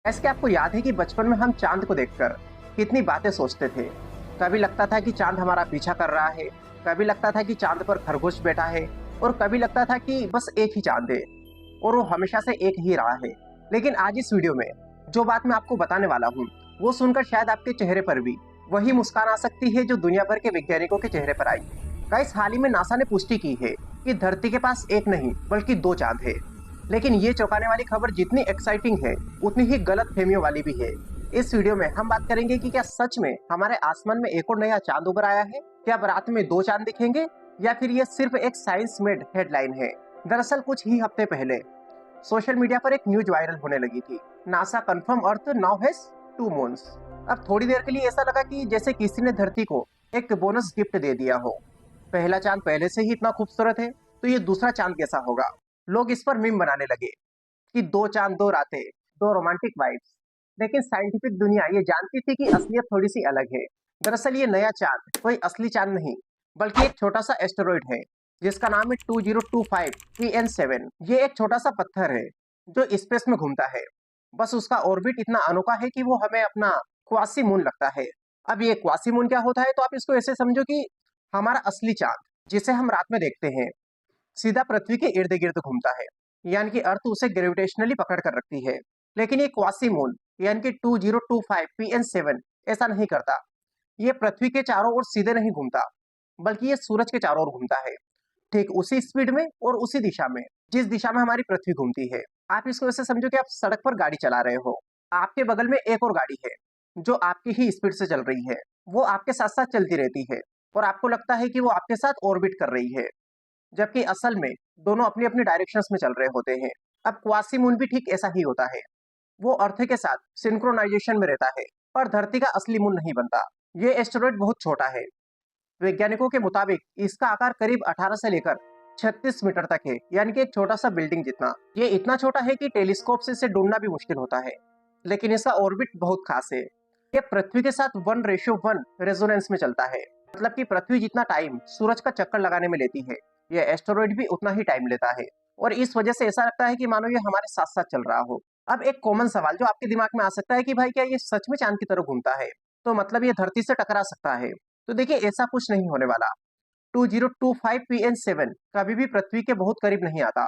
ऐसे कि आपको याद है कि बचपन में हम चांद को देखकर कितनी बातें सोचते थे। कभी लगता था कि चांद हमारा पीछा कर रहा है, कभी लगता था कि चांद पर खरगोश बैठा है, और कभी लगता था कि बस एक ही चांद है और वो हमेशा से एक ही रहा है। लेकिन आज इस वीडियो में जो बात मैं आपको बताने वाला हूँ, वो सुनकर शायद आपके चेहरे पर भी वही मुस्कान आ सकती है जो दुनिया भर के वैज्ञानिकों के चेहरे पर आई। गाइस, हाल ही में नासा ने पुष्टि की है कि धरती के पास एक नहीं बल्कि दो चांद है। लेकिन ये चौंकाने वाली खबर जितनी एक्साइटिंग है, उतनी ही गलत फहमियों वाली भी है। इस वीडियो में हम बात करेंगे कि क्या सच में हमारे आसमान में एक और नया चांद उभर आया है, क्या अब रात में दो चांद दिखेंगे, या फिर ये सिर्फ एक साइंस मेड हेडलाइन है। दरअसल कुछ ही हफ्ते पहले सोशल मीडिया पर एक न्यूज वायरल होने लगी थी। NASA confirm earth now has two moons. अब थोड़ी देर के लिए ऐसा लगा कि जैसे किसी ने धरती को एक बोनस गिफ्ट दे दिया हो। पहला चांद पहले से ही इतना खूबसूरत है, तो ये दूसरा चांद कैसा होगा। लोग इस पर मीम बनाने लगे कि दो चांद दो रातें, दो रोमांटिक वाइब्स। लेकिन साइंटिफिक दुनिया ये जानती थी कि असलियत थोड़ी सी अलग है। दरअसल ये नया चांद कोई असली चांद नहीं, बल्कि एक छोटा सा एस्टेरॉइड है जिसका नाम है 2025 PN7। ये एक छोटा सा पत्थर है जो स्पेस में घूमता है। बस उसका ऑर्बिट इतना अनोखा है कि वो हमें अपना क्वासी मून लगता है। अब ये क्वासी मून क्या होता है, तो आप इसको ऐसे समझो कि हमारा असली चांद जिसे हम रात में देखते हैं सीधा पृथ्वी के इर्द गिर्द घूमता है, यानी कि अर्थ उसे ग्रेविटेशनली पकड़ कर रखती है। लेकिन ये क्वासी मून यानी कि 2025 PN7 ऐसा नहीं करता। ये पृथ्वी के चारों ओर सीधे नहीं घूमता, बल्कि ये सूरज के चारों ओर घूमता है, ठीक उसी स्पीड में और उसी दिशा में जिस दिशा में हमारी पृथ्वी घूमती है। आप इसको ऐसे समझो कि आप सड़क पर गाड़ी चला रहे हो, आपके बगल में एक और गाड़ी है जो आपकी ही स्पीड से चल रही है। वो आपके साथ साथ चलती रहती है और आपको लगता है कि वो आपके साथ ऑर्बिट कर रही है, जबकि असल में दोनों अपनी अपनी डायरेक्शंस में चल रहे होते हैं। अब क्वासी मून भी ठीक ऐसा ही होता है। वो अर्थ के साथ सिंक्रोनाइजेशन में रहता है, पर धरती का असली मून नहीं बनता। ये एस्टेरॉइड बहुत छोटा है। वैज्ञानिकों के मुताबिक इसका आकार करीब 18 से लेकर 36 मीटर तक है, यानी कि एक छोटा सा बिल्डिंग जितना। ये इतना छोटा है कि टेलीस्कोप से इसे ढूंढना भी मुश्किल होता है। लेकिन इसका ऑर्बिट बहुत खास है। ये पृथ्वी के साथ 1:1 रेजोनेंस में चलता है। मतलब कि पृथ्वी जितना टाइम सूरज का चक्कर लगाने में लेती है, ये एस्टेरॉइड भी उतना ही टाइम लेता है। और इस वजह से ऐसा लगता है कि मानो ये हमारे साथ साथ चल रहा हो। अब एक कॉमन सवाल जो आपके दिमाग में आ सकता है कि भाई क्या ये सच में चांद की तरह घूमता है, तो मतलब ये धरती से टकरा सकता है। तो देखिए, ऐसा कुछ नहीं होने वाला। 2025 PN7 कभी भी पृथ्वी के बहुत करीब नहीं आता।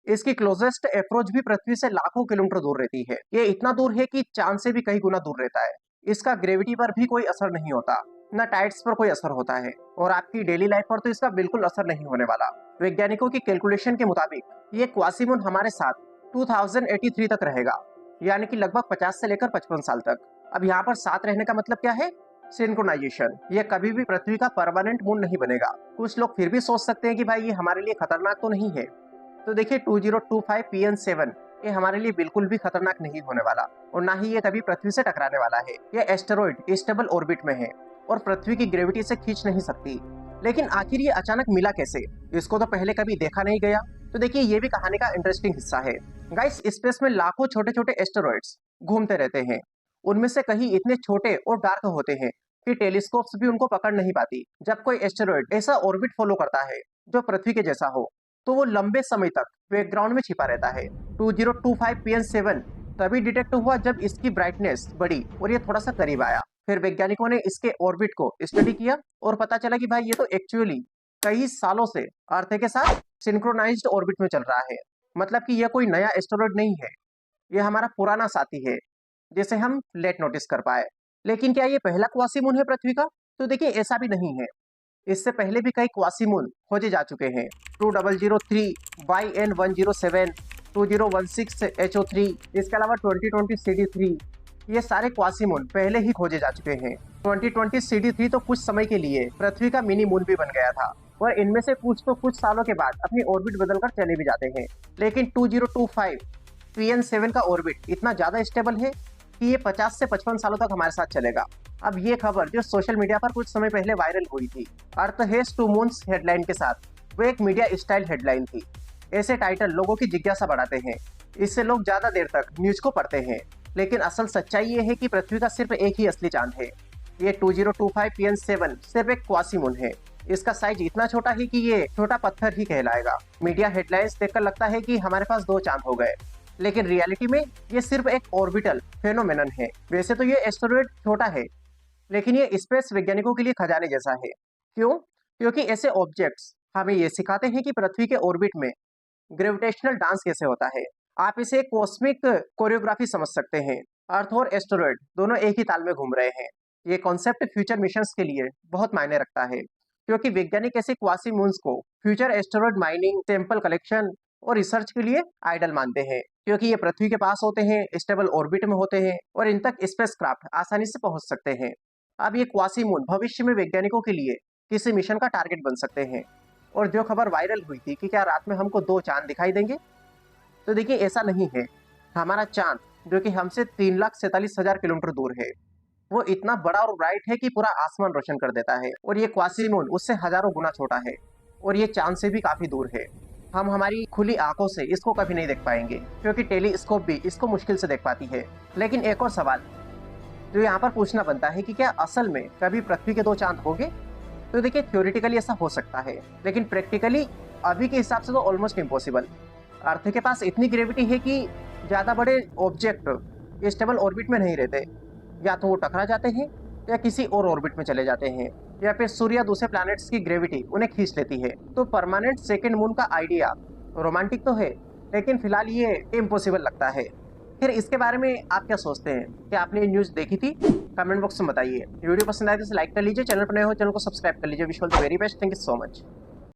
इसकी क्लोजेस्ट अप्रोच भी पृथ्वी से लाखों किलोमीटर दूर रहती है। ये इतना दूर है कि चांद से भी कई गुना दूर रहता है। इसका ग्रेविटी पर भी कोई असर नहीं होता, न टाइड्स पर कोई असर होता है, और आपकी डेली लाइफ पर तो इसका बिल्कुल असर नहीं होने वाला। वैज्ञानिकों की कैलकुलेशन के मुताबिक ये क्वासीमून हमारे साथ 2083 तक रहेगा, यानी कि लगभग 50 से लेकर 55 साल तक। अब यहाँ पर साथ रहने का मतलब क्या है? सिंक्रोनाइजेशन। ये कभी भी पृथ्वी का परमानेंट मून नहीं बनेगा। कुछ लोग फिर भी सोच सकते हैं कि भाई ये हमारे लिए खतरनाक तो नहीं है। तो देखिए, 2025 PN7 ये हमारे लिए बिल्कुल भी खतरनाक नहीं होने वाला, और ना ही ये कभी पृथ्वी से टकराने वाला है। ये एस्टेरॉइड स्टेबल ऑर्बिट में है और पृथ्वी की ग्रेविटी से खींच नहीं सकती। लेकिन आखिर ये अचानक मिला कैसे? इसको तो पहले कभी देखा नहीं गया। तो देखिए, ये भी कहानी का इंटरेस्टिंग हिस्सा है। गाइस, स्पेस में लाखों छोटे छोटे एस्टेरॉइड्स घूमते रहते हैं। उनमें से कई इतने छोटे और डार्क होते हैं कि टेलीस्कोप्स भी उनको पकड़ नहीं पाती। जब कोई एस्टेरॉइड ऐसा ऑर्बिट फॉलो करता है जो पृथ्वी के जैसा हो, तो वो लंबे समय तक बैकग्राउंड में छिपा रहता है। 2025 PN7 तभी डिटेक्ट हुआ जब इसकी ब्राइटनेस बढ़ी और ये थोड़ा सा करीब आया। फिर वैज्ञानिकों ने इसके ऑर्बिट को स्टडी किया और पता चला कि भाई ये तो एक्चुअली कई सालों से अर्थ के साथ सिंक्रोनाइज्ड ऑर्बिट में चल रहा है। मतलब कि यह कोई नया एस्टेरॉइड नहीं है, यह हमारा पुराना साथी है जिसे हम लेट नोटिस कर पाए। लेकिन क्या ये पहला क्वासीमून है पृथ्वी का? तो देखिए, ऐसा भी नहीं है। इससे पहले भी कई क्वासीमून खोजे जा चुके हैं। 2003 YN107, 2016 HO3, इसके अलावा 2020 CD3। ये सारे क्वासीमून पहले ही खोजे जा चुके हैं। 2020 CD3 तो कुछ समय के लिए पृथ्वी का मिनी मून भी बन गया था, और इनमें से कुछ तो कुछ सालों के बाद अपनी ऑर्बिट बदलकर चले भी जाते हैं। लेकिन 2025 PN7 का ऑर्बिट इतना ज्यादा स्टेबल है कि ये 50 से 55 सालों तक हमारे साथ चलेगा। अब ये खबर जो सोशल मीडिया पर कुछ समय पहले वायरल हुई थी, earth has two moons headline के साथ, वो एक मीडिया स्टाइल हेडलाइन थी। ऐसे टाइटल लोगों की जिज्ञासा बढ़ाते हैं, इससे लोग ज्यादा देर तक न्यूज को पढ़ते हैं। लेकिन असल सच्चाई ये है कि पृथ्वी का सिर्फ एक ही असली चांद है। ये 2025 PN7 सिर्फ एक क्वासीमून है। इसका साइज इतना छोटा है कि ये छोटा पत्थर ही कहलाएगा। मीडिया हेडलाइंस देखकर लगता है कि हमारे पास दो चांद हो गए, लेकिन रियलिटी में ये सिर्फ एक ऑर्बिटल फेनोमेनन है। वैसे तो ये एस्टेरॉयड छोटा है, लेकिन ये स्पेस वैज्ञानिकों के लिए खजाने जैसा है। क्यों? क्योंकि ऐसे ऑब्जेक्ट्स हमें ये सिखाते हैं कि पृथ्वी के ऑर्बिट में ग्रेविटेशनल डांस कैसे होता है। आप इसे कॉस्मिक कोरियोग्राफी समझ सकते हैं। अर्थ और एस्टेरॉयड दोनों एक ही ताल में घूम रहे हैं। ये कॉन्सेप्ट फ्यूचर मिशंस के लिए बहुत मायने रखता है, क्योंकि वैज्ञानिक ऐसे क्वासी मून्स को future asteroid mining, sample collection और रिसर्च के लिए आइडल मानते हैं, क्योंकि ये पृथ्वी के पास होते हैं, स्टेबल ऑर्बिट में होते हैं और इन तक स्पेसक्राफ्ट आसानी से पहुंच सकते हैं। अब ये क्वासी मून भविष्य में वैज्ञानिकों के लिए किसी मिशन का टारगेट बन सकते हैं। और जो खबर वायरल हुई थी कि क्या रात में हमको 2 चांद दिखाई देंगे, तो देखिए ऐसा नहीं है। हमारा चांद, जो कि हमसे 3,47,000 किलोमीटर दूर है, वो इतना बड़ा और ब्राइट है कि पूरा आसमान रोशन कर देता है। और ये क्वासी मून उससे हजारों गुना छोटा है और ये चांद से भी काफी दूर है। हम हमारी खुली आंखों से इसको कभी नहीं देख पाएंगे, क्योंकि टेलीस्कोप भी इसको मुश्किल से देख पाती है। लेकिन एक और सवाल जो यहाँ पर पूछना बनता है कि क्या असल में कभी पृथ्वी के 2 चांद होंगे? तो देखिए थ्योरेटिकली ऐसा हो सकता है, लेकिन प्रैक्टिकली अभी के हिसाब से तो ऑलमोस्ट इम्पॉसिबल। अर्थ के पास इतनी ग्रेविटी है कि ज्यादा बड़े ऑब्जेक्ट स्टेबल ऑर्बिट में नहीं रहते। या तो वो टकरा जाते हैं या किसी और ऑर्बिट में चले जाते हैं, या फिर सूर्य या दूसरे प्लैनेट्स की ग्रेविटी उन्हें खींच लेती है। तो परमानेंट सेकंड मून का आइडिया रोमांटिक तो है, लेकिन फिलहाल ये इम्पॉसिबल लगता है। फिर इसके बारे में आप क्या सोचते हैं? क्या आपने ये न्यूज़ देखी थी? कमेंट बॉक्स में बताइए। वीडियो पसंद आए तो इसे लाइक कर लीजिए, चैनल पर नए हो चैनल को सब्सक्राइब कर लीजिए। Wish all the very best, thank you so much.